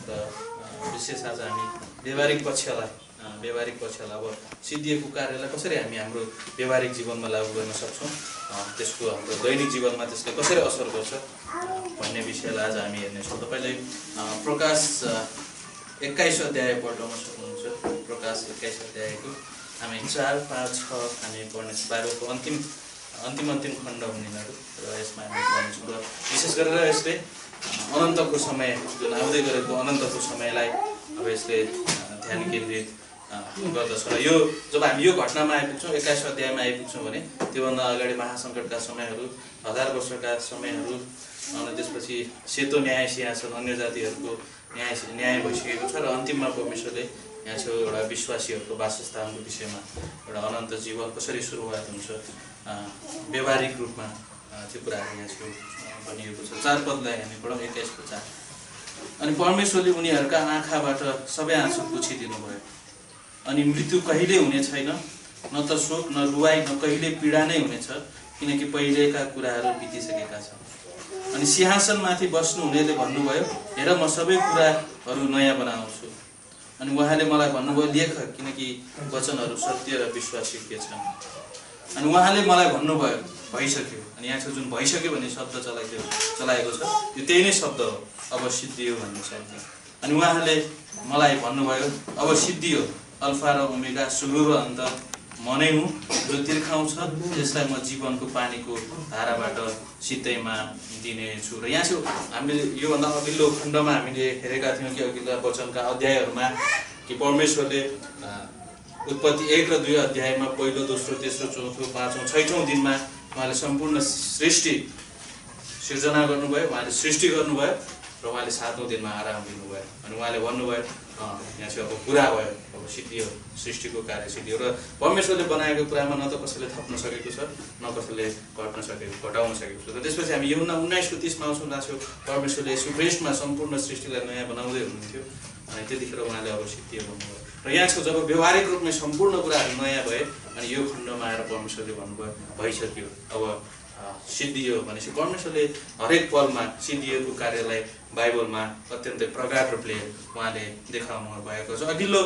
र विशेष आज हामी व्यवहारिक पक्षलाई अब सिद्धिएको कार्यलाई कसरी हामी हाम्रो व्यवहारिक जीवनमा लागू गर्न सक्छौँ, त्यसको हाम्रो दैनिक जीवनमा त्यसले कसरी असर गर्छ भन्ने विषयलाई आज हामी हेर्नेछौँ। तपाईँले प्रकाश 21 अध्याय पढ्न सक्नुहुन्छ। प्रकाश 21 अध्यायको हामी 4, 5, 6 हामी पढ्नेछौँ। बाइबलको अन्तिम खण्ड हुनेहरू र यसमा हामी पढ्नेछौँ र विशेष गरेर यसले अनन्तको समय जुन आउँदै गरेको अनन्तको समयलाई अब यसले ध्यान केन्द्रित गर्दछ र यो जब हामी यो घटनामा आइपुग्छौँ 21 अध्यायमा आइपुग्छौँ भने त्योभन्दा अगाडि महासङ्कटका समयहरू, 1000 वर्षका समयहरू, अनि त्यसपछि सेतो न्याय सिंहासन अन्य जातिहरूको न्याय भइसकेको छ र अन्तिममा परमेश्वरले यहाँ छेउ एउटा विश्वासीहरूको वासस्थानको विषयमा एउटा अनन्त जीवन कसरी सुरुवात हुन्छ व्यवहारिक रूपमा त्यो कुराहरू यहाँ छेउ भनिएको छ। 4 पदलाई हामी पढौँ। 21 को 4। अनि परमेश्वरले उनीहरूका आँखाबाट सबै आँसु पुछिदिनु भयो, अनि मृत्यु कहिले हुने छैन, न त शोक न रुवाई न कहिले पीडा नै हुनेछ, किनकि पहिलेका कुराहरू बितिसकेका छन्। अनि सिंहासनमाथि बस्नु हुनेले भन्नुभयो, हेर म सबै कुराहरू नयाँ बनाउँछु। अनि उहाँले मलाई भन्नुभयो, लेख, किनकि वचनहरू सत्य र विश्वासयोग्य छन्। अनि उहाँले मलाई भन्नुभयो, भइसक्यो। अनि यहाँ जुन भइसक्यो भन्ने शब्द चलाएको छ यो त्यही नै शब्द हो, अब सिद्धियो भन्ने शब्द। अनि उहाँले मलाई भन्नुभयो, अब सिद्धियो, अल्फा र ओमेगा, सुरु र अन्त म नै हुँ, जो तिर्खाउँछ त्यसलाई म जीवनको पानीको धाराबाट सिधैमा दिनेछु। र यहाँ चाहिँ हामीले योभन्दा अघिल्लो खण्डमा हामीले हेरेका थियौँ कि अघिल्ला वचनका अध्यायहरूमा कि परमेश्वरले उत्पत्ति 1 र 2 अध्यायमा पहिलो, दोस्रो, तेस्रो, चौथो, पाँचौँ, छैठौँ दिनमा उहाँले सम्पूर्ण सृष्टि सिर्जना गर्नुभयो, उहाँले सृष्टि गर्नुभयो र उहाँले 7औँ दिनमा आराम दिनुभयो। अनि उहाँले भन्नुभयो यहाँ चाहिँ अब पुरा भयो, अब सिद्धियो, सृष्टिको कार्य सिद्धियो। र परमेश्वरले बनाएको कुरामा न त कसैले थप्न सकेको छ न कसैले घटाउन सकेको छ। र त्यसपछि हामी यूहन्ना 19:30 आउँछौँ, जहाँ चाहिँ परमेश्वरले यसो ख्रीष्टमा सम्पूर्ण सृष्टिलाई नयाँ बनाउँदै हुनुहुन्थ्यो अनि त्यतिखेर उहाँले अब सिद्धियो भन्नुभयो। र यहाँ छ जब व्यवहारिक रूपमा सम्पूर्ण कुराहरू नयाँ भए अनि यो खण्डमा आएर परमेश्वरले भन्नुभयो, भइसक्यो, अब सिद्धियो भनेपछि परमेश्वरले हरेक पलमा सिद्धिएको कार्यलाई बाइबलमा अत्यन्तै प्रगाढ रूपले उहाँले देखाउनु भएको छ। अघिल्लो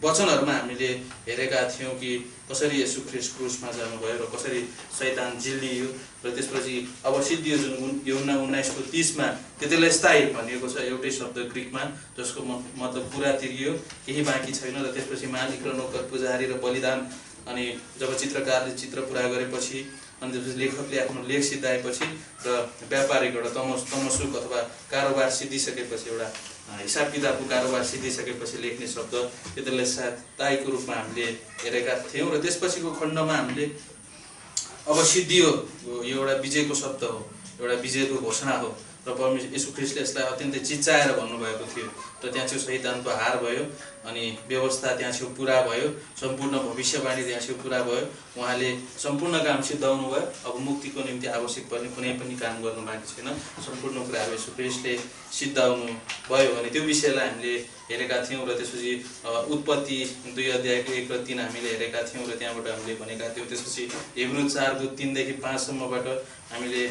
वचनहरूमा हामीले हेरेका थियौँ कि कसरी यसु ख्रीष्ट क्रुसमा जानुभयो र कसरी शैतान जिल्लियो र त्यसपछि अब सिद्धियो जुन यूहन्ना 19:30 त्यतिलाई स्थायी भनिएको छ एउटै शब्द ग्रिकमा, जसको मतलब पुरा तिरियो, केही बाँकी छैन। र त्यसपछि मालिक र नोकर, पुजारी र बलिदान, अनि जब चित्रकारले चित्र पुरा गरेपछि अनि त्यसपछि लेखकले आफ्नो लेख सिद्धाएपछि र व्यापारिक एउटा तमसुक अथवा कारोबार सिद्धिसकेपछि, एउटा हिसाब किताबको कारोबार सिद्धिसकेपछि लेख्ने शब्द त्यतिलाई स्थायीको रूपमा हामीले हेरेका थियौँ। र त्यसपछिको खण्डमा हामीले अब सिद्धियो यो एउटा विजयको शब्द हो, एउटा विजयको घोषणा हो र परमेश्वर यसु ख्रीष्टले यसलाई अत्यन्तै चिच्चाएर भन्नुभएको थियो र त्यहाँ चाहिँ शैतानको हार भयो अनि व्यवस्था त्यहाँ चाहिँ पुरा भयो, सम्पूर्ण भविष्यवाणी त्यहाँ चाहिँ पुरा भयो, उहाँले सम्पूर्ण काम सिद्धाउनु भयो। अब मुक्तिको निम्ति आवश्यक पर्ने कुनै पनि काम गर्नु बाँकी छैन, सम्पूर्ण कुराहरू यसु ख्रीष्टले सिद्धाउनु भयो भने त्यो विषयलाई हामीले हेरेका थियौँ। र त्यसपछि उत्पत्ति 2 अध्यायको 1 र 3 हामीले हेरेका थियौँ र त्यहाँबाट हामीले भनेका थियौँ। त्यसपछि हिब्रू 4:3 देखि 5 सम्मबाट हामीले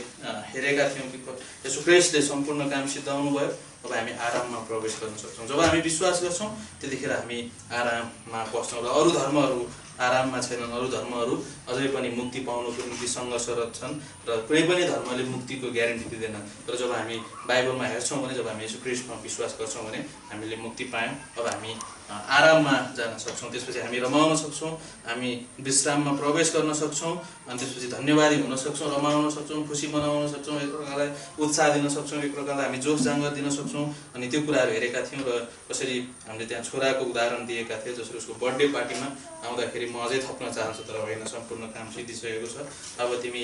हेरेका थियौँ कि यसु ख्रीष्टले सम्पूर्ण काम सिद्धाउनु भयो। अब हामी आराममा प्रवेश गर्न सक्छौँ। जब हामी विश्वास गर्छौँ त्यतिखेर हामी आराममा पस्छौँ र अरू धर्महरू आराममा छैनन्, अरू धर्महरू अझै पनि मुक्ति पाउनुको निम्ति सङ्घर्षरत छन् र कुनै पनि धर्मले मुक्तिको ग्यारेन्टी दिँदैन। तर जब हामी बाइबलमा हेर्छौँ भने, जब हामी यसु ख्रीष्टमा विश्वास गर्छौँ भने हामीले मुक्ति पायौँ। अब हामी आराममा जान सक्छौँ, त्यसपछि हामी रमाउन सक्छौँ, हामी विश्राममा प्रवेश गर्न सक्छौँ, अनि त्यसपछि धन्यवादी हुन सक्छौँ, रमाउन सक्छौँ, खुसी मनाउन सक्छौँ, एक प्रकारलाई उत्साह दिन सक्छौँ, एक प्रकारलाई हामी जोस जाँगर दिन सक्छौँ। अनि त्यो कुराहरू हेरेका थियौँ र कसरी हामीले त्यहाँ छोराको उदाहरण दिएका थियौँ, जसरी उसको बर्थडे पार्टीमा आउँदाखेरि म अझै थप्न चाहन्छु तर होइन, सम्पूर्ण काम सिद्धिसकेको छ, अब तिमी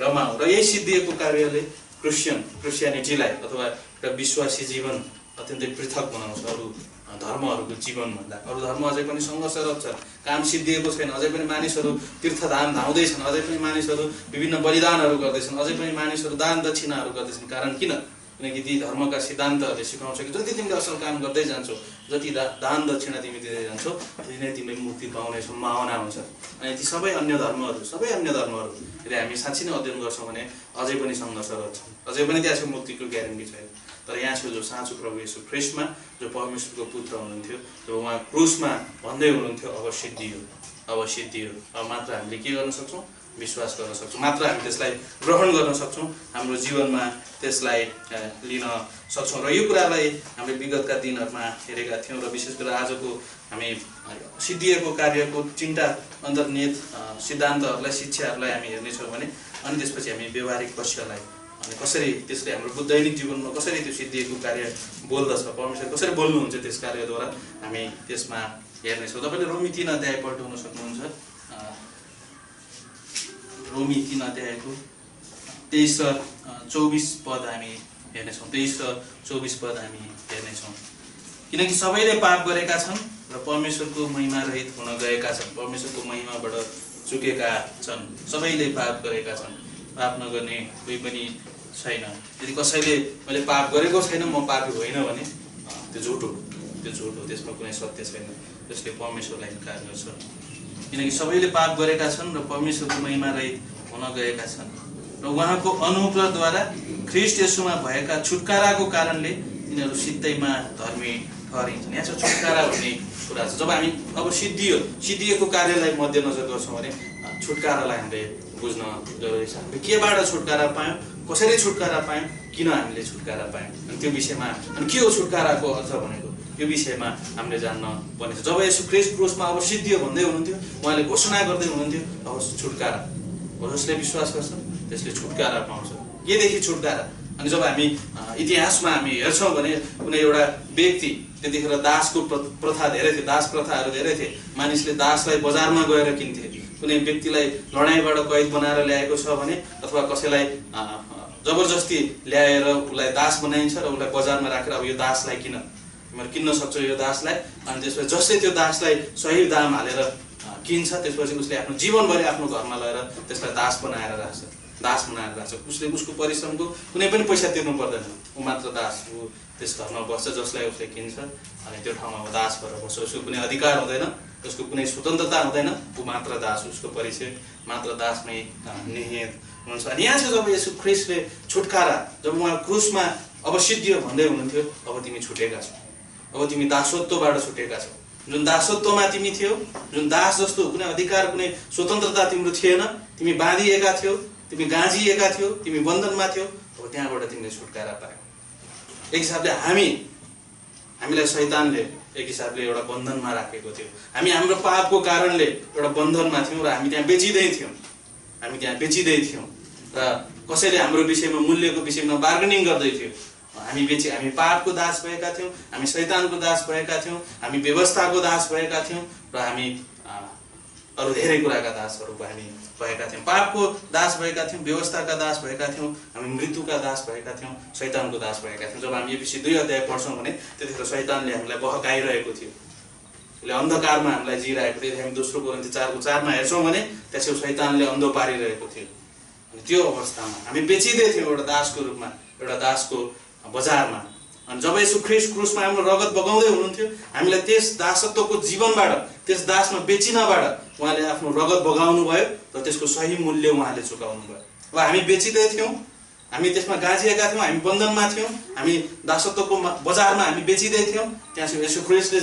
रमाऊ। र यही सिद्धिएको कार्यले क्रिस्चियनिटीलाई अथवा एउटा विश्वासी जीवन अत्यन्तै पृथक बनाउँछ अरू धर्महरूको जीवनभन्दा। अरू धर्म अझै पनि सङ्घर्षरत छ, काम सिद्धिएको छैन, अझै पनि मानिसहरू तीर्थधाम धाउँदैछन्, अझै पनि मानिसहरू विभिन्न बलिदानहरू गर्दैछन्, अझै पनि मानिसहरू दान दक्षिणाहरू गर्दैछन्। कारण किन? किनकि ती धर्मका सिद्धान्तहरूले सिकाउँछ कि जति तिमीले असल काम गर्दै जान्छौ, जति दान दक्षिणा तिमी दिँदै जान्छौ, त्यति नै तिमीले मुक्ति पाउने सम्भावना हुन्छ। अनि ती सबै अन्य धर्महरू यदि हामी साँच्चै नै अध्ययन गर्छौँ भने अझै पनि सङ्घर्षरत छन्, अझै पनि त्यहाँ मुक्तिको ग्यारेन्टी छैन। तर यहाँ छ जो साँचो प्रभु येशू ख्रीष्टमा जो परमेश्वरको पुत्र हुनुहुन्थ्यो जब उहाँ क्रुसमा भन्दै हुनुहुन्थ्यो अब सिद्धियो, अब सिद्धियो। अब मात्र हामीले के गर्न सक्छौँ? विश्वास गर्न सक्छौँ, मात्र हामी त्यसलाई ग्रहण गर्न सक्छौँ, हाम्रो जीवनमा त्यसलाई लिन सक्छौँ। र यो कुरालाई हामीले विगतका दिनहरूमा हेरेका थियौँ र विशेष गरेर आजको हामी सिद्धिएको कार्यको तिनवटा अन्तर्निहित सिद्धान्तहरूलाई, शिक्षाहरूलाई हामी हेर्नेछौँ भने अनि त्यसपछि हामी व्यवहारिक पक्षलाई अनि कसरी त्यसले हाम्रो दैनिक जीवनमा कसरी त्यो सिद्धिएको कार्य बोल्दछ, परमेश्वर कसरी बोल्नुहुन्छ त्यस कार्यद्वारा हामी त्यसमा हेर्नेछौँ। तपाईँले रोमी 3 अध्याय पल्टाउन सक्नुहुन्छ। रोमी 3 अध्यायको 23 र 24 पद हामी हेर्नेछौँ। 23 र 24 पद हामी हेर्नेछौँ। किनकि सबैले पाप गरेका छन् र परमेश्वरको महिमा रहित हुन गएका छन्, परमेश्वरको महिमाबाट चुकेका छन्, सबैले पाप गरेका छन्, पाप नगर्ने कोही पनि छैन। यदि कसैले मैले पाप गरेको छैन, म पापी होइन भने त्यो झुट हो, त्यसमा कुनै सत्य छैन, त्यसले परमेश्वरलाई इन्कार गर्छ। किनकि सबैले पाप गरेका छन् र परमेश्वरको महिमा रहित हुन गएका छन् र उहाँको अनुग्रहद्वारा ख्रीष्ट येशूमा भएका छुटकाराको कारणले तिनीहरू सित्तैमा धर्मी ठहरिन्छन्। यहाँ चाहिँ छुटकारा भन्ने कुरा छ। जब हामी अब सिद्धिएको कार्यलाई मध्यनजर गर्छौँ भने छुटकारालाई हामीले बुझ्न जरुरी छ। हामीले केबाट छुटकारा पायौँ, कसरी छुटकारा पायौँ, किन हामीले छुटकारा पायौँ, अनि त्यो विषयमा अनि के हो छुटकाराको अर्थ भनेको यो विषयमा हामीले जान्न पर्नेछ। जब यसो ख्रीष्ट क्रुसमा अब सिद्धियो भन्दै हुनुहुन्थ्यो, उहाँले घोषणा गर्दै हुनुहुन्थ्यो अब छुटकारा हो, जसले विश्वास गर्छ त्यसले छुटकारा पाउँछ। केदेखि छुटकारा? अनि जब हामी इतिहासमा हामी हेर्छौँ भने कुनै एउटा व्यक्ति, त्यतिखेर दासको प्रथा धेरै थियो, दास प्रथाहरू धेरै थिए। मानिसले दासलाई बजारमा गएर किन्थे। कुनै व्यक्तिलाई लडाइँबाट कैद बनाएर ल्याएको छ भने अथवा कसैलाई जबरजस्ती ल्याएर उसलाई दास बनाइन्छ र उसलाई बजारमा राखेर अब यो दासलाई तिमीहरू किन्न सक्छौ यो दासलाई, अनि त्यसपछि जसले त्यो दासलाई सही दाम हालेर किन्छ त्यसपछि उसले आफ्नो जीवनभरि आफ्नो घरमा लगेर त्यसलाई दास बनाएर राख्छ। उसले उसको परिश्रमको कुनै पनि पैसा तिर्नु पर्दैन, ऊ मात्र दास, ऊ त्यस घरमा बस्छ जसलाई उसले किन्छ अनि त्यो ठाउँमा दास भएर बस्छ। उसको कुनै अधिकार हुँदैन, उसको कुनै स्वतन्त्रता हुँदैन, ऊ मात्र दास, उसको परिचय मात्र दासमै निहित हुन्छ। अनि यहाँ चाहिँ जब यसो ख्रीष्टले छुटकारा, जब उहाँ क्रुसमा अब सिद्धियो भन्दै हुनुहुन्थ्यो, अब तिमी छुटेका छौ, अब तिमी दासत्वबाट छुटेका छौ। जुन दासत्वमा तिमी थियौ, जुन दास जस्तो कुनै अधिकार कुनै स्वतन्त्रता तिम्रो थिएन, तिमी बाँधिएका थियौ, तिमी गाँजिएका थियौ, तिमी बन्धनमा थियौ, अब त्यहाँबाट तिमीले छुटकारा पायौ। एक हिसाबले हामीलाई शैतानले एक हिसाबले एउटा बन्धनमा राखेको थियो। हामी हाम्रो पापको कारणले एउटा बन्धनमा थियौँ र हामी त्यहाँ बेचिँदै थियौँ र कसैले हाम्रो विषयमा मूल्यको विषयमा बार्गेनिङ गर्दै थियो। हामी पापको दास भएका थियौँ, हामी शैतानको दास भएका थियौँ, हामी व्यवस्थाको दास भएका थियौँ र हामी अरू धेरै कुराका दासहरू हामी भएका थियौँ। पापको दास भएका थियौँ, व्यवस्थाका दास भएका थियौँ, हामी मृत्युका दास भएका थियौँ, शैतानको दास भएका थियौँ। जब हामी एफिसी 2 अध्याय पढ्छौँ भने त्यतिखेर शैतानले हामीलाई बहकाइरहेको थियो, उसले अन्धकारमा हामीलाई जिरहेको थियो। हामी 2 कोरिन्थी 4:4 हेर्छौँ भने त्यसो शैतानले अन्धो पारिरहेको थियो। अनि त्यो अवस्थामा हामी बेचिँदै थियौँ एउटा दासको रूपमा, एउटा दासको बजारमा। अनि जब यसो ख्रीष्ट क्रुसमा हाम्रो रगत बगाउँदै हुनुहुन्थ्यो, हामीलाई त्यस दासत्वको जीवनबाट, त्यस दासमा बेचिनबाट उहाँले आफ्नो रगत बगाउनु भयो र त्यसको सही मूल्य उहाँले चुकाउनु भयो। अब हामी बेचिँदै थियौँ, हामी त्यसमा गाँजिएका थियौँ, हामी बन्धनमा थियौँ, हामी दासत्वको बजारमा हामी बेचिँदै थियौँ। त्यहाँ यसो ख्रीष्टले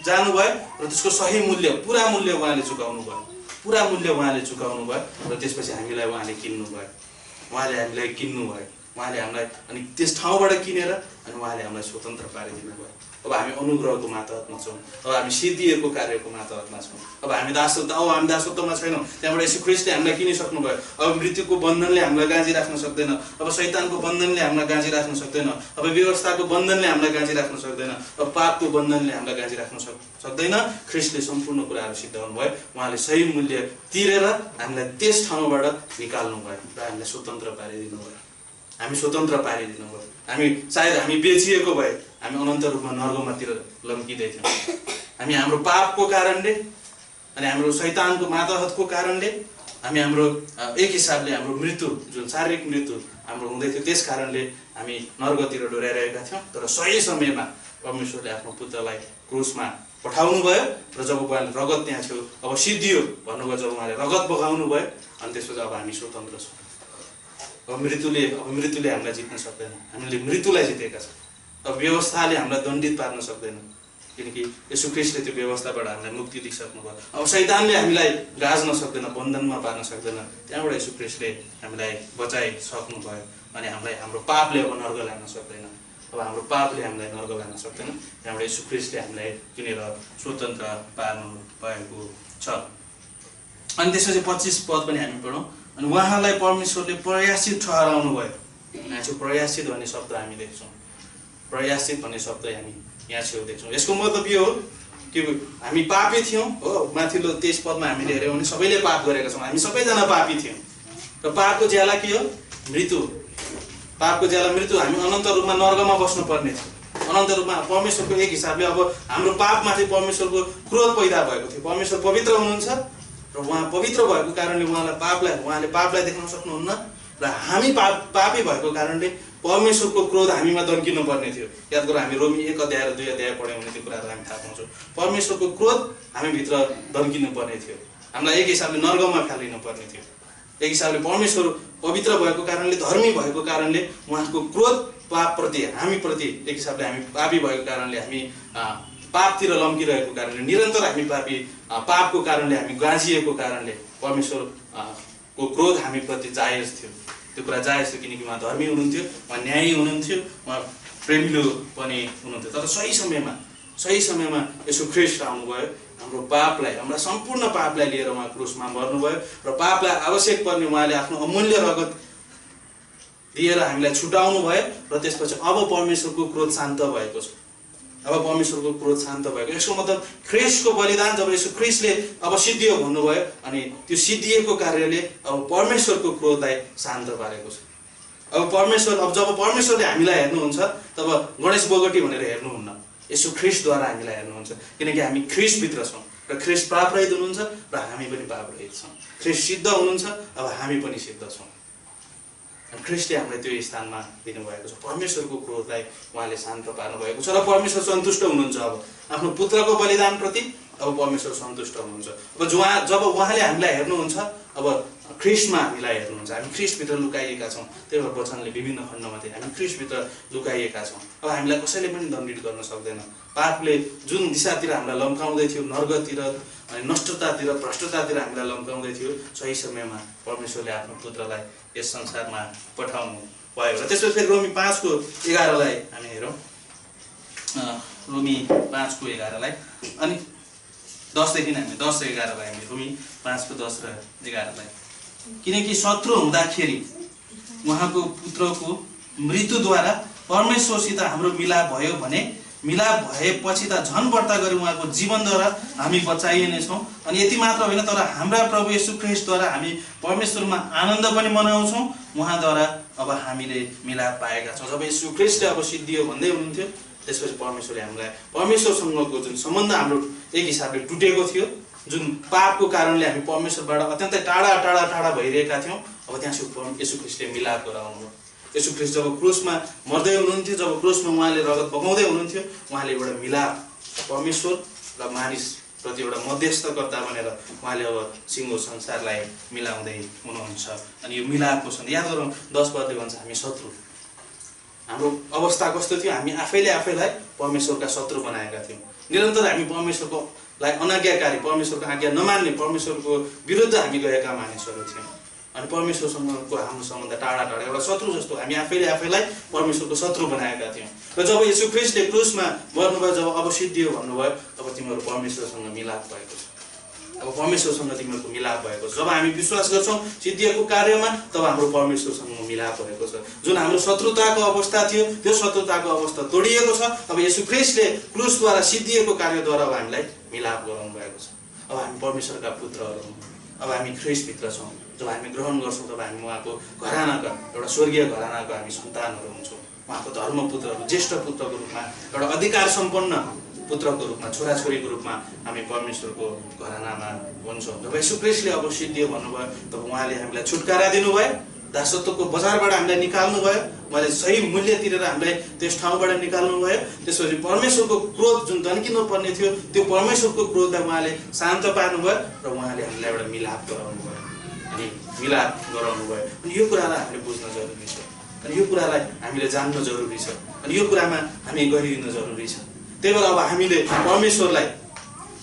जानुभयो र त्यसको सही मूल्य, पुरा मूल्य उहाँले चुकाउनु भयो, र त्यसपछि हामीलाई उहाँले किन्नुभयो, उहाँले हामीलाई अनि त्यस ठाउँबाट किनेर अनि उहाँले हामीलाई स्वतन्त्र पारिदिनु भयो। अब हामी अनुग्रहको मातहतमा छौँ, अब हामी सिद्धिएको कार्यको मातहतमा छौँ। अब हामी दासत्वमा छैनौँ, त्यहाँबाट यसो ख्रीष्टले हामीलाई किनिसक्नु भयो। अब मृत्युको बन्धनले हामीलाई गाँजी राख्न सक्दैन, अब शैतानको बन्धनले हामीलाई गाँजी राख्न सक्दैन, अब व्यवस्थाको बन्धनले हामीलाई गाँजी राख्न सक्दैन, अब पापको बन्धनले हामीलाई गाँजी राख्न सक्दैन। ख्रीष्टले सम्पूर्ण कुराहरू सिद्धाउनु भयो, उहाँले सही मूल्य तिरेर हामीलाई त्यस ठाउँबाट निकाल्नु भयो र हामीलाई स्वतन्त्र पारिदिनु भयो। हामी सायद हामी बेचिएको भए हामी अनन्त रूपमा नर्गमातिर लम्किँदै थियौँ। हामी हाम्रो पापको कारणले अनि हाम्रो शैतानको मातहतको कारणले हाम्रो एक हिसाबले हाम्रो मृत्यु, जुन शारीरिक मृत्यु हाम्रो हुँदै थियो, त्यस कारणले हामी नर्गतिर डोर्याइरहेका थियौँ। तर सही समयमा परमेश्वरले आफ्नो पुत्रलाई क्रुसमा पठाउनु भयो र जब उहाँले रगत त्यहाँ थियो, अब सिद्धियो भन्नुभयो, जब उहाँले रगत बगाउनु भयो अनि त्यसपछि अब हामी स्वतन्त्र छौँ। अब मृत्युले हामीलाई जित्न सक्दैन, हामीले मृत्युलाई जितेका छौँ। अब व्यवस्थाले हामीलाई दण्डित पार्न सक्दैन, किनकि येशू ख्रीष्टले त्यो व्यवस्थाबाट हामीलाई मुक्ति दिइसक्नुभयो। अब शैतानले हामीलाई गाज्न सक्दैन, बन्धनमा पार्न सक्दैन। त्यहाँबाट येशू ख्रीष्टले हामीलाई बचाइसक्नुभयो अनि हामीलाई हाम्रो पापले अब नर्क लान सक्दैन। अब हाम्रो पापले हामीलाई नर्क लान सक्दैन। त्यहाँबाट येशू ख्रीष्टले हामीलाई किनेर स्वतन्त्र पार्नु भएको छ। अनि त्यसपछि 25 पद पनि हामी पढौँ। अनि उहाँलाई परमेश्वरले प्रयासित ठहराउनु भयो। यहाँ चाहिँ प्रयासित भन्ने शब्द हामी देख्छौँ। प्रयासित भन्ने शब्द हामी यहाँ छेउ देख्छौँ। यसको मतलब यो हो कि हामी पापी थियौँ हो। माथिल्लो 23 पदमा हामीले हेऱ्यौँ भने सबैले पाप गरेका छौँ, हामी सबैजना पापी थियौँ। र पापको ज्याला के हो? मृत्यु। पापको ज्याला मृत्यु। हामी अनन्त रूपमा नर्कमा बस्नुपर्ने थियो। अनन्त रूपमा परमेश्वरको एक हिसाबले अब हाम्रो पापमाथि परमेश्वरको क्रोध पैदा भएको थियो। परमेश्वर पवित्र हुनुहुन्छ र उहाँ पवित्र भएको कारणले उहाँले पापलाई देख्न सक्नुहुन्न र हामी पापी भएको कारणले परमेश्वरको क्रोध हामीमा दन्किनु पर्ने थियो। याद गरौँ, हामी रोमी 1 अध्याय र 2 अध्याय पढ्यौँ भने त्यो कुराहरू हामी थाहा पाउँछौँ। परमेश्वरको क्रोध हामीभित्र दन्किनु पर्ने थियो। हामीलाई एक हिसाबले नर्कमा फालिनु पर्ने थियो। एक हिसाबले परमेश्वर पवित्र भएको कारणले, धर्मी भएको कारणले उहाँको क्रोध पापप्रति, हामीप्रति, एक हिसाबले हामी पापी भएको कारणले, हामी पापतिर लम्किरहेको कारणले, निरन्तर हामी पापको कारणले, हामी गाँजिएको कारणले परमेश्वरको क्रोध हामीप्रति जायज थियो। त्यो कुरा जायज थियो किनकि उहाँ धर्मी हुनुहुन्थ्यो, उहाँ न्यायी हुनुहुन्थ्यो, उहाँ प्रेमिलो पनि हुनुहुन्थ्यो। तर सही समयमा येशू ख्रीष्ट आउनुभयो। हाम्रो पापलाई, हाम्रा सम्पूर्ण पापलाई लिएर उहाँ क्रुसमा मर्नुभयो र पापलाई आवश्यक पर्ने उहाँले आफ्नो अमूल्य रगत दिएर हामीलाई छुटाउनु भयो र त्यसपछि अब परमेश्वरको क्रोध शान्त भएको छ। अब परमेश्वरको क्रोध शान्त भएको। यसको मतलब ख्रीष्टको बलिदान जब येशू ख्रीष्टले अब सिद्धियो भन्नुभयो अनि त्यो सिद्धिएको कार्यले अब परमेश्वरको क्रोधलाई शान्त पारेको छ। अब जब परमेश्वरले हामीलाई हेर्नुहुन्छ तब गणेश बोगटी भनेर हेर्नुहुन्न, येशू ख्रीष्टद्वारा हामीलाई हेर्नुहुन्छ। किनकि हामी ख्रीष्टभित्र छौँ र ख्रीष्ट पापरहित हुनुहुन्छ र हामी पनि पापरहित छौँ। ख्रीष्ट सिद्ध हुनुहुन्छ, अब हामी पनि सिद्ध छौँ। ख्रीष्टले हामीलाई त्यो स्थानमा दिनुभएको छ। परमेश्वरको क्रोधलाई उहाँले शान्त पार्नुभएको छ र परमेश्वर सन्तुष्ट हुनुहुन्छ। अब आफ्नो पुत्रको बलिदानप्रति अब परमेश्वर सन्तुष्ट हुनुहुन्छ। अब जब उहाँले हामीलाई हेर्नुहुन्छ, अब ख्रीष्टमा हामीलाई हेर्नुहुन्छ। हामी ख्रीष्टभित्र लुकाइएका छौँ। त्यही भएर वचनले विभिन्न खण्डमा चाहिँ हामी ख्रीष्टभित्र लुकाइएका छौँ। अब हामीलाई कसैले पनि दण्डित गर्न सक्दैन। पापले जुन दिशातिर हामीलाई लम्काउँदै थियो, नर्कतिर अनि नष्टतातिर, भ्रष्टतातिर हामीलाई लम्काउँदै थियो, सही समयमा परमेश्वरले आफ्नो पुत्रलाई यस संसारमा पठाउनु भयो। र त्यसपछि फेरि रोमी 5:11 हामी हेरौँ। रोमी 5:11 अनि 10देखि हामी 10 र 11 हामी रोमी 5:10 र 11 किनकि शत्रु हुँदाखेरि उहाँको पुत्रको मृत्युद्वारा परमेश्वरसित हाम्रो मिलाप भयो भने मिलाप भएपछि त झन् बढ्ता गरी उहाँको जीवनद्वारा हामी बचाइनेछौँ। अनि यति मात्र होइन, तर हाम्रा प्रभु येशू ख्रीष्टद्वारा हामी परमेश्वरमा आनन्द पनि मनाउँछौँ। उहाँद्वारा अब हामीले मिलाप पाएका छौँ। जब येशू ख्रीष्टले अब सिद्धियो भन्दै हुनुहुन्थ्यो, त्यसपछि परमेश्वरले हामीलाई परमेश्वरसँगको जुन सम्बन्ध हाम्रो एक हिसाबले टुटेको थियो, जुन पापको कारणले हामी परमेश्वरबाट अत्यन्तै टाढा भइरहेका थियौँ, अब त्यहाँ येशू ख्रीष्टले मिलाप गराउनु। येशू ख्रीष्ट जब क्रुसमा मर्दै हुनुहुन्थ्यो, जब क्रुसमा उहाँले रगत बगाउँदै हुनुहुन्थ्यो, उहाँले एउटा मिलाप परमेश्वर र मानिसप्रति एउटा मध्यस्थकर्ता बनेर उहाँले अब सिङ्गो संसारलाई मिलाउँदै हुनुहुन्छ। अनि यो मिलापको सन्देश याद गरौँ। 10 पदले भन्छ हामी शत्रु। हाम्रो अवस्था कस्तो थियो? हामी आफैलाई परमेश्वरका शत्रु बनाएका थियौँ। निरन्तर हामी परमेश्वरकोलाई अनाज्ञाकारी, परमेश्वरको आज्ञा नमान्ने, परमेश्वरको विरुद्ध हामी गएका मानिसहरू थियौँ। अनि परमेश्वरसँगको हाम्रो सम्बन्ध टाढा एउटा शत्रु जस्तो हामी आफैलाई परमेश्वरको शत्रु बनाएका थियौँ। र जब येशू ख्रीष्टले क्रुसमा मर्नुभयो, जब अब सिद्धियो भन्नुभयो, तब तिमीहरू परमेश्वरसँग मिलाप भएको छ। अब परमेश्वरसँग तिमीहरूको मिलाप भएको छ। जब हामी विश्वास गर्छौँ सिद्धिएको कार्यमा, तब हाम्रो परमेश्वरसँग मिलाप भएको छ। जुन हाम्रो शत्रुताको अवस्था थियो, त्यो शत्रुताको अवस्था तोडिएको छ। अब येशू ख्रीष्टले क्रुसद्वारा सिद्धिएको कार्यद्वारा अब हामीलाई मिलाप गराउनु भएको छ। अब हामी परमेश्वरका पुत्रहरू हौँ। अब हामी ख्रीष्टभित्र छौँ। जब हामी ग्रहण गर्छौँ, तब हामी उहाँको घरानाका, एउटा स्वर्गीय घरानाको हामी सन्तानहरू हुन्छौँ। उहाँको धर्मपुत्रहरू, ज्येष्ठ पुत्रको रूपमा, एउटा अधिकार सम्पन्न पुत्रको रूपमा, छोराछोरीको रूपमा हामी परमेश्वरको घरानामा हुन्छौँ। जब येशू ख्रीष्टले अब सिद्धियो भन्नुभयो, तब उहाँले हामीलाई छुटकारा दिनुभयो, दासत्वको बजारबाट हामीलाई निकाल्नुभयो, उहाँले सही मूल्य तिरेर हामीलाई त्यस ठाउँबाट निकाल्नुभयो। त्यसपछि परमेश्वरको क्रोध जुन दन्किनु पर्ने थियो, त्यो परमेश्वरको क्रोधलाई उहाँले शान्त पार्नुभयो र उहाँले हामीलाई एउटा मिलाप गराउनु भयो। अनि मिलाप गराउनु भयो। अनि यो कुरालाई हामीले बुझ्न जरुरी छ। अनि यो कुरालाई हामीले जान्न जरुरी छ। अनि यो कुरामा हामी गरिदिन जरुरी छ। त्यही भएर अब हामीले परमेश्वरलाई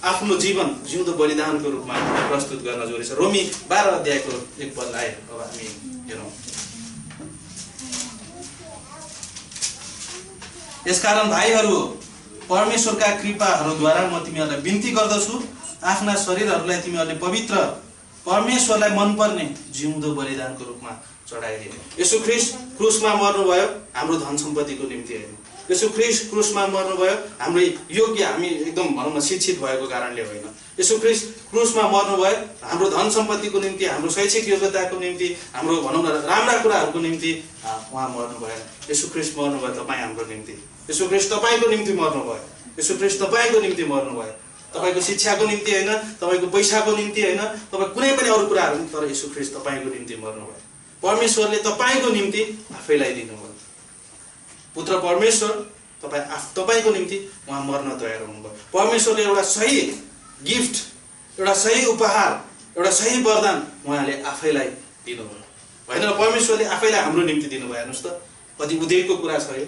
आफ्नो जीवन जिउँदो बलिदानको रूपमा प्रस्तुत गर्न जरुरी छ। रोमी 12 अध्यायको 1 पदलाई अब हामी हेरौँ। यसकारण भाइहरू, परमेश्वरका कृपाहरूद्वारा म तिमीहरूलाई बिन्ती गर्दछु, आफ्ना शरीरहरूलाई तिमीहरूले पवित्र, परमेश्वरलाई मनपर्ने जिउँदो बलिदानको रूपमा चढाइदिए। येशू ख्रीष्ट क्रुसमा मर्नुभयो हाम्रो धन सम्पत्तिको निम्ति होइन। येशू ख्रीष्ट क्रुसमा मर्नुभयो हाम्रो योग्य, हामी एकदम भनौँ न शिक्षित भएको कारणले होइन। येशू ख्रीष्ट क्रुसमा मर्नुभयो हाम्रो धन सम्पत्तिको निम्ति, हाम्रो शैक्षिक योग्यताको निम्ति, हाम्रो भनौँ न राम्रा कुराहरूको निम्ति उहाँ मर्नुभयो। येशू ख्रीष्ट मर्नुभयो तपाईँ हाम्रो निम्ति। येशू ख्रीष्ट तपाईँको निम्ति मर्नुभयो। येशू ख्रीष्ट तपाईँको निम्ति मर्नुभयो। तपाईँको शिक्षाको निम्ति होइन, तपाईँको पैसाको निम्ति होइन, तपाईँ कुनै पनि अरू कुराहरू, तर येशू ख्रीष्ट तपाईँको निम्ति मर्नुभयो। परमेश्वरले तपाईँको निम्ति आफैलाई दिनुभयो। पुत्र परमेश्वर तपाईँको निम्ति उहाँ मर्न तयार हुनुभयो। परमेश्वरले एउटा सही गिफ्ट, एउटा सही उपहार, एउटा सही वरदान उहाँले आफैलाई दिनुभयो। होइन, परमेश्वरले आफैलाई हाम्रो निम्ति दिनुभयो। हेर्नुहोस् त कति उदेकको कुरा छ यो।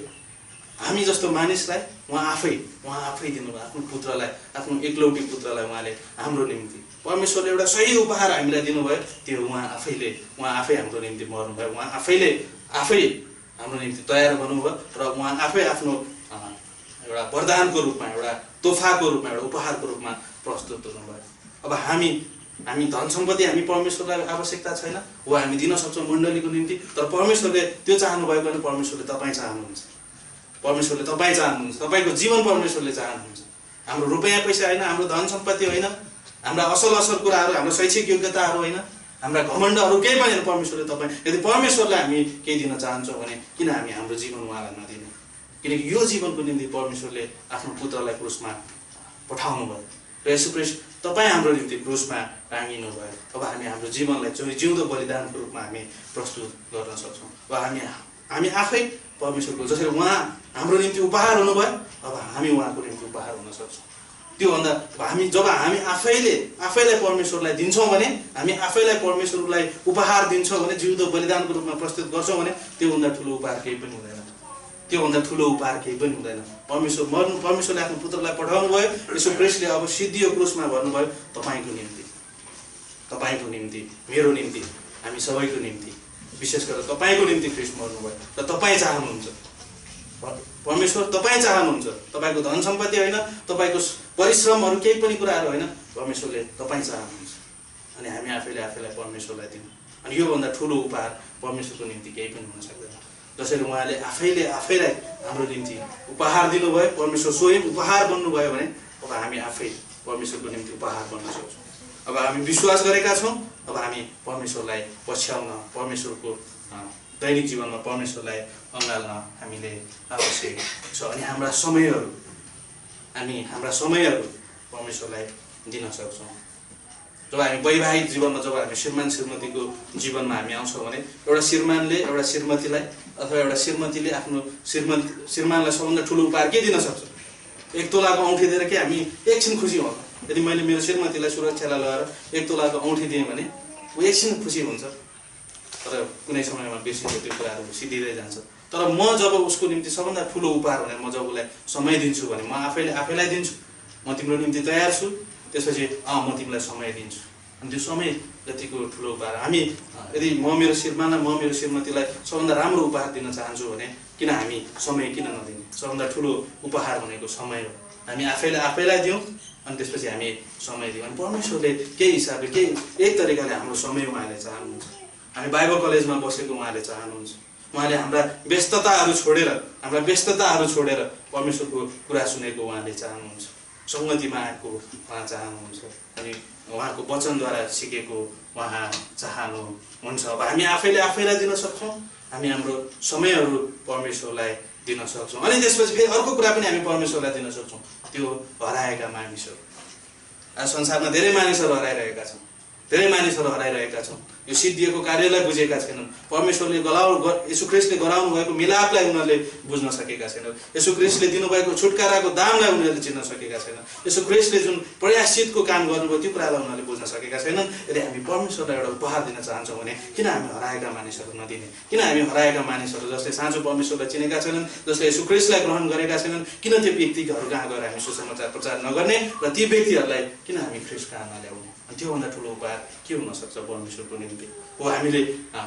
हामी जस्तो मानिसलाई उहाँ आफै दिनुभयो, आफ्नो पुत्रलाई, आफ्नो एकलौटी पुत्रलाई उहाँले हाम्रो निम्ति। परमेश्वरले एउटा सही उपहार हामीलाई दिनुभयो, त्यो उहाँ आफै हाम्रो निम्ति मर्नुभयो। उहाँ आफै हाम्रो निम्ति तयार हुनुभयो र उहाँ आफै आफ्नो एउटा वरदानको रूपमा, एउटा तोहफाको रूपमा, एउटा उपहारको रूपमा प्रस्तुत हुनुभयो। अब हामी धन सम्पत्ति हामी परमेश्वरलाई आवश्यकता छैन, हो हामी दिन सक्छौँ मण्डलीको निम्ति, तर परमेश्वरले त्यो चाहनुभयो भने परमेश्वरले तपाईँ चाहनुहुन्छ। परमेश्वरले तपाईँ चाहनुहुन्छ, तपाईँको जीवन परमेश्वरले चाहनुहुन्छ। हाम्रो रुपैयाँ पैसा होइन, हाम्रो धन सम्पत्ति होइन, हाम्रा असल कुराहरू, हाम्रो शैक्षिक योग्यताहरू होइन, हाम्रा घमण्डहरू केही पनि होइन। परमेश्वरले तपाईँ, यदि परमेश्वरलाई हामी केही दिन चाहन्छौँ भने किन हामी हाम्रो जीवन उहाँलाई नदिने? किनकि यो जीवनको निम्ति परमेश्वरले आफ्नो पुत्रलाई क्रुसमा पठाउनु भयो र येशू ख्रीष्ट तपाईँ हाम्रो निम्ति क्रुसमा टाँगिनु भयो। अब हामी हाम्रो जीवनलाई जिउँदो बलिदानको रूपमा हामी प्रस्तुत गर्न सक्छौँ। अब हामी आफै परमेश्वरको, जसरी उहाँ हाम्रो निम्ति उपहार हुनुभयो, अब हामी उहाँको निम्ति उपहार हुन सक्छौँ। त्योभन्दा जब हामी आफैलाई परमेश्वरलाई दिन्छौँ भने, हामी आफैलाई परमेश्वरलाई उपहार दिन्छौँ भने, जिउँदो बलिदानको रूपमा प्रस्तुत गर्छौँ भने, त्योभन्दा ठुलो उपहार केही पनि हुँदैन। परमेश्वरले आफ्नो पुत्रलाई पठाउनु भयो। येशू ख्रीष्टले अब सिद्धियो क्रुसमा भन्नुभयो, तपाईँको निम्ति, मेरो निम्ति, हामी सबैको निम्ति, विशेष गरेर तपाईँको निम्ति ख्रीष्ट मर्नुभयो। र तपाईँ चाहनुहुन्छ, परमेश्वर तपाईँ चाहनुहुन्छ, तपाईँको धन सम्पत्ति होइन, तपाईँको परिश्रमहरू केही पनि कुराहरू होइन, परमेश्वरले तपाईँ चाहनुहुन्छ। अनि हामी आफैलाई परमेश्वरलाई दिउँ। अनि योभन्दा ठुलो उपहार परमेश्वरको निम्ति केही पनि हुन सक्दैन। जसरी उहाँले आफैलाई हाम्रो निम्ति उपहार दिनुभयो, परमेश्वर स्वयं उपहार बन्नुभयो भने अब हामी आफै परमेश्वरको निम्ति उपहार बन्न सक्छौँ। अब हामी विश्वास गरेका छौँ, अब हामी परमेश्वरलाई पछ्याउन, परमेश्वरको दैनिक जीवनमा परमेश्वरलाई अँगाल्न हामीले आवश्यक छ। अनि हाम्रा समयहरू परमेश्वरलाई दिन सक्छौँ। जब हामी वैवाहिक जीवनमा, जब हामी श्रीमान श्रीमतीको जीवनमा हामी आउँछौँ भने एउटा श्रीमानले एउटा श्रीमतीलाई, अथवा एउटा श्रीमतीले आफ्नो श्रीमानलाई सबभन्दा ठुलो उपहार के दिन सक्छ? 1 तोलाको औँठी दिएर के हामी एकछिन खुसी हुन्छ? यदि मैले मेरो श्रीमतीलाई सुरक्षालाई लगाएर 1 तोलाको औँठी दिएँ भने ऊ एकछिन खुसी हुन्छ, तर कुनै समयमा बिर्सिन्छ, त्यो कुराहरू सिद्धिँदै जान्छ। तर म जब उसको निम्ति सबभन्दा ठुलो उपहार भने म जब उसलाई समय दिन्छु भने, म आफैलाई दिन्छु, म तिम्रो निम्ति तयार छु, त्यसपछि म तिमीलाई समय दिन्छु। अनि त्यो समय जतिको ठुलो उपहार हामी, यदि म मेरो श्रीमानलाई, म मेरो श्रीमतीलाई सबभन्दा राम्रो उपहार दिन चाहन्छु भने किन हामी समय किन नदिने? सबभन्दा ठुलो उपहार भनेको समय हो। हामी आफैलाई दिउँ, अनि त्यसपछि हामी समय दिउँ। अनि परमेश्वरले केही हिसाबले, एक तरिकाले हाम्रो समय उहाँले चाहनुहुन्छ। हामी बाइबल कलेजमा बसेको उहाँले चाहनुहुन्छ। उहाँले हाम्रा व्यस्तताहरू छोडेर परमेश्वरको कुरा सुनेको उहाँले चाहनुहुन्छ। सङ्गतिमा आएको उहाँ चाहनुहुन्छ। अनि उहाँको वचनद्वारा सिकेको उहाँ चाहनुहुन्छ। अब हामी आफैलाई दिन सक्छौँ, हामी हाम्रो समयहरू परमेश्वरलाई दिन सक्छौँ। अनि त्यसपछि फेरि अर्को कुरा पनि हामी परमेश्वरलाई दिन सक्छौँ, त्यो हराएका मानिसहरू। आज संसारमा धेरै मानिसहरू हराइरहेका छन्, यो सिद्धिएको कार्यलाई बुझेका छैनन्। परमेश्वरले येशू ख्रीष्टले गराउनु भएको मिलापलाई उनीहरूले बुझ्न सकेका छैनन्। येशू ख्रीष्टले दिनुभएको छुटकाराको दामलाई उनीहरूले चिन्न सकेका छैनन्। येशू ख्रीष्टले जुन प्रयाश्चितको काम गर्नुभयो त्यो कुरालाई उनीहरूले बुझ्न सकेका छैनन्। यदि हामी परमेश्वरलाई एउटा उपहार दिन चाहन्छौँ भने किन हामी हराएका मानिसहरू नदिने? किन हामी हराएका मानिसहरू जसले साँचो परमेश्वरलाई चिनेका छैनन्, जसले येशू ख्रीष्टलाई ग्रहण गरेका छैनन्, किन त्यो व्यक्तिहरू कहाँ गएर हामी सुसमाचार प्रचार नगर्ने र ती व्यक्तिहरूलाई किन हामी ख्रीष्ट कहाँ नल्याउने? अनि त्योभन्दा ठुलो उपहार के हुनसक्छ परमेश्वरको निम्ति? हो, हामीले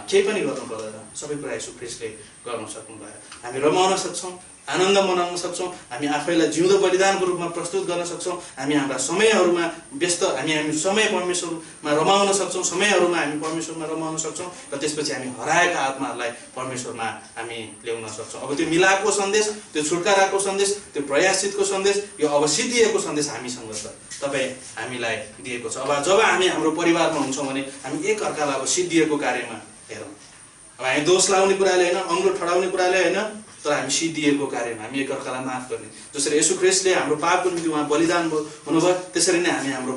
केही पनि गर्नु पर्दैन, सबै कुरा येशू ख्रीष्टले गर्न सक्नुभयो। हामी रमाउन सक्छौँ, आनन्द मनाउन सक्छौँ, हामी आफैलाई जिउँदो बलिदानको रूपमा प्रस्तुत गर्न सक्छौँ, हामी हाम्रा समयहरूमा व्यस्त हामी समय परमेश्वरमा रमाउन सक्छौँ, समयहरूमा हामी परमेश्वरमा रमाउन सक्छौँ र त्यसपछि हामी हराएका आत्माहरूलाई परमेश्वरमा हामी ल्याउन सक्छौँ। अब त्यो मिलापको सन्देश, त्यो छुटकाराको सन्देश, त्यो प्रयाश्चितको सन्देश, यो अब सिद्धिएको सन्देश हामीसँग छ, तपाईँ हामीलाई दिएको छ। अब जब हामी हाम्रो परिवारमा हुन्छौँ भने हामी एकअर्कालाई अब सिद्धिएको कार्यमा हेरौँ। अब हामी दोष लाउने कुराले होइन, अङ्ग्लो ठडाउने कुराले होइन, तर हामी सिद्धिएको कार्यमा हामी एकअर्कालाई माफ गर्ने। जसरी येशू ख्रीष्टले हाम्रो पापको निम्ति उहाँ बलिदान हुनुभयो, त्यसरी नै हामी हाम्रो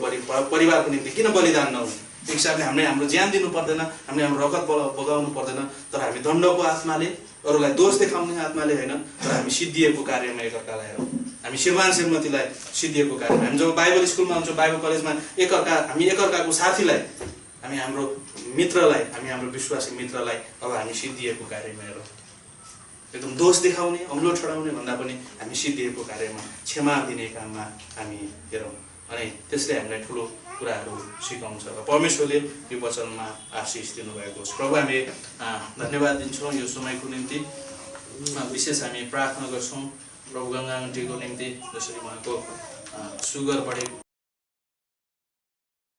परिवारको निम्ति किन बलिदान नहुने? एक हिसाबले हामीले हाम्रो ज्यान दिनु पर्दैन, हामीले हाम्रो रगत बगाउनु पर्दैन, तर हामी दण्डको आत्माले, अरूलाई दोष देखाउने आत्माले होइन, तर हामी सिद्धिएको कार्यमा एकअर्कालाई हेरौँ। हामी श्रीमान श्रीमतीलाई सिद्धिएको कार्यमा, हामी जब बाइबल स्कुलमा हुन्छौँ, बाइबल कलेजमा हामी एकअर्काको साथीलाई, हामी हाम्रो मित्रलाई, हामी हाम्रो विश्वासी मित्रलाई अब हामी सिद्धिएको कार्यमा हेरौँ। एकदम दोष देखाउने, अङ्ग्लो ठडाउने भन्दा पनि हामी सिद्धिएको कार्यमा, क्षमा दिने काममा हामी हेरौँ। अनि त्यसले हामीलाई ठुलो कुराहरू सिकाउँछ र परमेश्वरले यो वचनमा आशिष दिनुभएको छ। प्रभु, हामी धन्यवाद दिन्छौँ यो समयको निम्ति। विशेष हामी प्रार्थना गर्छौँ प्रभु गङ्गा आन्टीको निम्ति, जसरी उहाँको सुगर बढेको